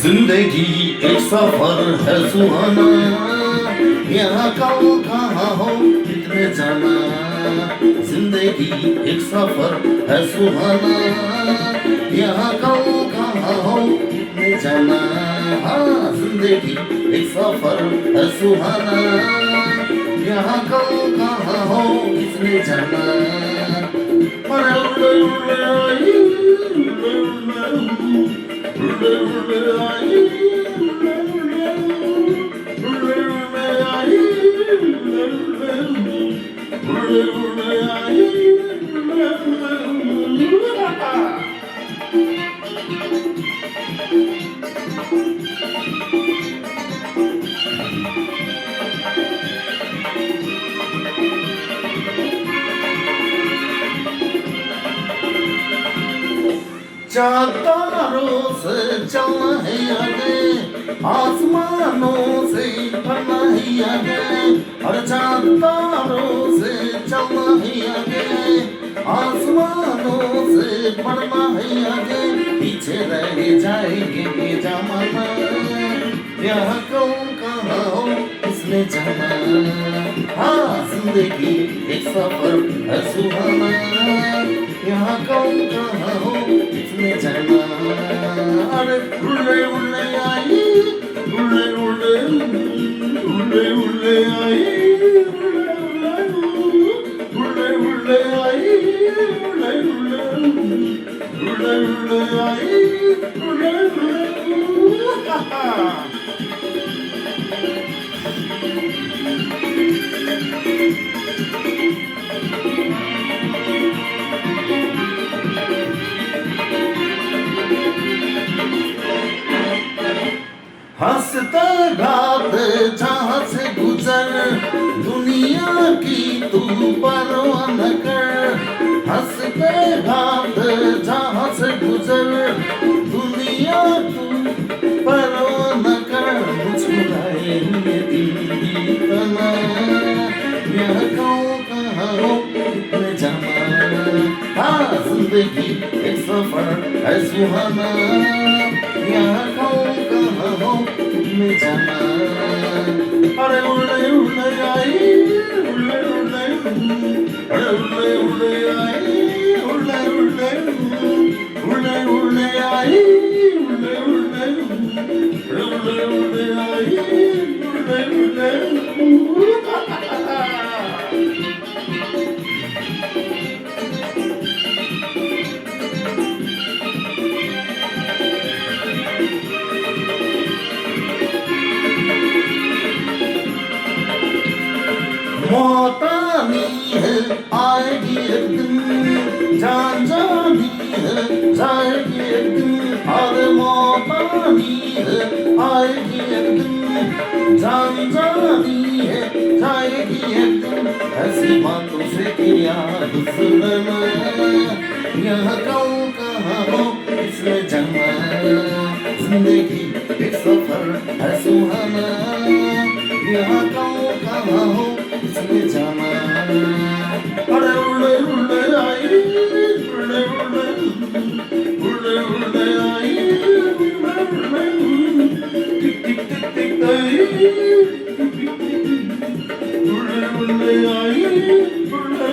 जिंदगी एक सफर है सुहाना, यहाँ कल कहाँ हो कितने जाना। जिंदगी एक सफर है सुहाना, यहाँ कल कहाँ हो कितने जाना। हाँ, जिंदगी एक सफर है सुहाना, यहाँ कल कहाँ हो कितने जाना। चारों से चलना है आगे, आसमानों से बढ़ना है आगे। हर चारों से चलना है आगे, आसमानों से बढ़ना है आगे। पीछे रह जाएंगे जमाना, यहाँ कौन कहाँ हो किसने जाना। हाँ, जिंदगी एक सफर है सुहाना, यहाँ कौन कहाँ हो किसने जाना। अरे उड़े उड़े आई, उड़े उड़े उड़े उड़े आई, उड़े उड़े आई, उड़े उड़े उड़े आई, उड़े उड़े। हंसते गाते जहाँ से गुजर, दुनिया की तू परवाह न कर। हंसते गाते जहाँ से गुजर, दुनिया तू परवाह न कर। मुस्कुराए हुए दिल की तना, यह कौन कहाँ हो कितने जाना। हाँ, जिंदगी एक सफर है सुहाना, यहाँ कौन कहाँ हो कितने जाना। अरे उड़े उड़े आई, उड़े उड़े, अरे उड़े उड़े आई, उड़े उड़े, उड़े उड़े आई, उड़े उड़े, उड़े उड़े आई, उड़े उड़े। मौत आनी है आएगी एक दिन, जान जानी है जाएगी एक दिन। अरे मौत आनी है आएगी एक दिन, जान जानी है जाएगी एक दिन। ऐसी बातों से किया दुश्मना, यहाँ कौन कहाँ हो किसने जाना। जिंदगी एक सफर है सुहाना, यहाँ कौन कहाँ हो किसने जाना। अरे उड़े उड़े आई, उड़े उड़े, उड़े उड़े आई, उड़े उड़े, टिक टिक टिक टिक आई, उड़े उड़े आई, उड़े